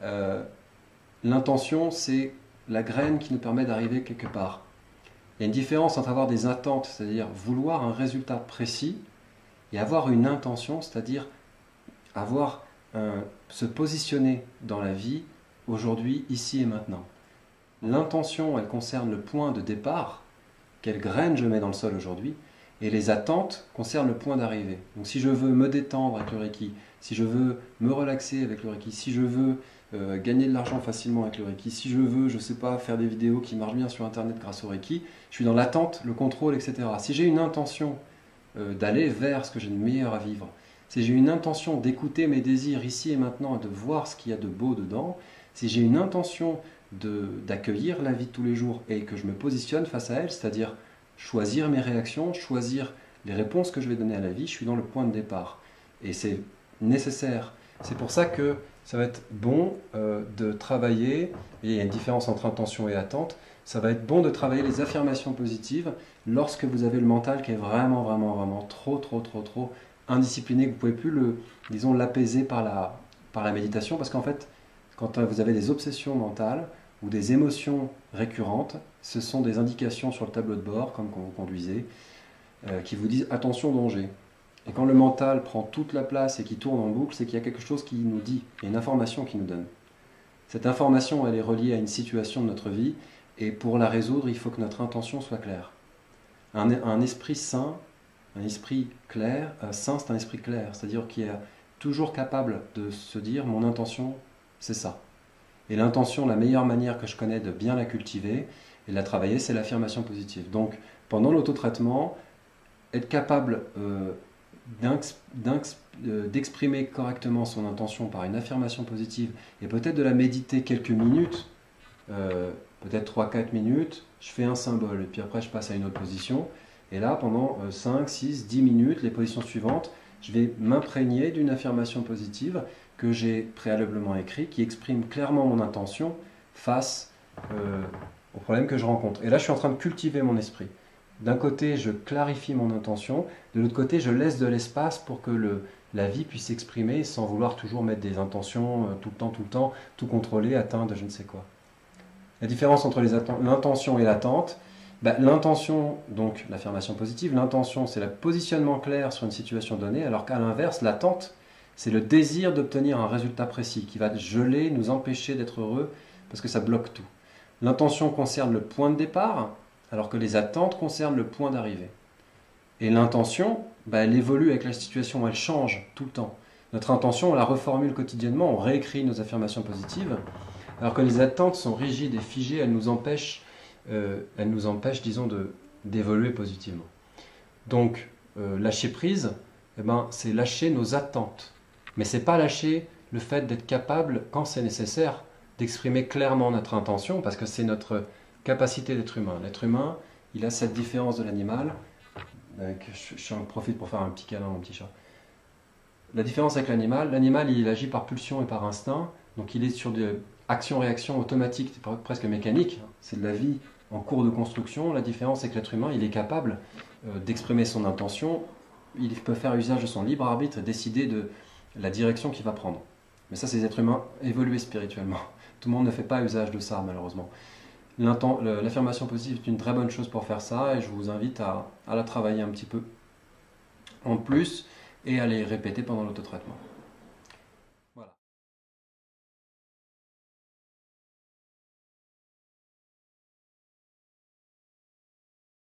Euh, L'intention, c'est la graine qui nous permet d'arriver quelque part. Il y a une différence entre avoir des attentes, c'est-à-dire vouloir un résultat précis, et avoir une intention, c'est-à-dire avoir se positionner dans la vie aujourd'hui, ici et maintenant. L'intention, elle concerne le point de départ, quelle graine je mets dans le sol aujourd'hui, et les attentes concernent le point d'arrivée. Donc si je veux me détendre avec le Reiki, si je veux me relaxer avec le Reiki, si je veux gagner de l'argent facilement avec le Reiki, si je veux, je ne sais pas, faire des vidéos qui marchent bien sur Internet grâce au Reiki, je suis dans l'attente, le contrôle, etc. Si j'ai une intention d'aller vers ce que j'ai de meilleur à vivre, si j'ai une intention d'écouter mes désirs ici et maintenant et de voir ce qu'il y a de beau dedans, si j'ai une intention d'accueillir la vie de tous les jours et que je me positionne face à elle, c'est-à-dire choisir mes réactions, choisir les réponses que je vais donner à la vie, je suis dans le point de départ. Et c'est nécessaire. C'est pour ça que ça va être bon de travailler, et il y a une différence entre intention et attente, ça va être bon de travailler les affirmations positives lorsque vous avez le mental qui est vraiment, vraiment, vraiment trop indiscipliné, que vous ne pouvez plus disons, l'apaiser par la méditation, parce qu'en fait, quand vous avez des obsessions mentales ou des émotions récurrentes, ce sont des indications sur le tableau de bord, comme quand vous conduisez, qui vous disent attention danger. Et quand le mental prend toute la place et qui tourne en boucle, c'est qu'il y a quelque chose qui nous dit, il y a une information qui nous donne. Cette information, elle est reliée à une situation de notre vie, et pour la résoudre, il faut que notre intention soit claire. Un esprit sain, un esprit clair, sain, c'est un esprit clair, c'est-à-dire qui est toujours capable de se dire mon intention, c'est ça. Et l'intention, la meilleure manière que je connais de bien la cultiver et de la travailler, c'est l'affirmation positive. Donc, pendant l'autotraitement, être capable d'exprimer correctement son intention par une affirmation positive et peut-être de la méditer quelques minutes, peut-être 3-4 minutes, je fais un symbole et puis après je passe à une autre position. Et là, pendant 5, 6, 10 minutes, les positions suivantes, je vais m'imprégner d'une affirmation positive que j'ai préalablement écrite, qui exprime clairement mon intention face au problème que je rencontre. Et là, je suis en train de cultiver mon esprit. D'un côté, je clarifie mon intention, de l'autre côté, je laisse de l'espace pour que la vie puisse s'exprimer sans vouloir toujours mettre des intentions tout le temps, tout contrôler, atteindre je ne sais quoi. La différence entre l'intention et l'attente, l'intention, donc l'affirmation positive, l'intention c'est le positionnement clair sur une situation donnée, alors qu'à l'inverse, l'attente, c'est le désir d'obtenir un résultat précis qui va geler, nous empêcher d'être heureux parce que ça bloque tout. L'intention concerne le point de départ, alors que les attentes concernent le point d'arrivée. Et l'intention, elle évolue avec la situation, elle change tout le temps. Notre intention, on la reformule quotidiennement, on réécrit nos affirmations positives, alors que les attentes sont rigides et figées, elles nous empêchent, disons, d'évoluer positivement. Donc, lâcher prise, c'est lâcher nos attentes. Mais ce n'est pas lâcher le fait d'être capable, quand c'est nécessaire, d'exprimer clairement notre intention, parce que c'est notre capacité d'être humain. L'être humain, il a cette différence de l'animal. J'en profite pour faire un petit câlin à mon petit chat. La différence avec l'animal, il agit par pulsion et par instinct, donc il est sur des actions-réactions automatiques, presque mécaniques. C'est de la vie en cours de construction. La différence c'est que l'être humain, il est capable d'exprimer son intention, il peut faire usage de son libre arbitre et décider de la direction qu'il va prendre. Mais ça, c'est les êtres humains évolués spirituellement. Tout le monde ne fait pas usage de ça, malheureusement. L'affirmation positive est une très bonne chose pour faire ça et je vous invite à la travailler un petit peu en plus et à les répéter pendant l'autotraitement.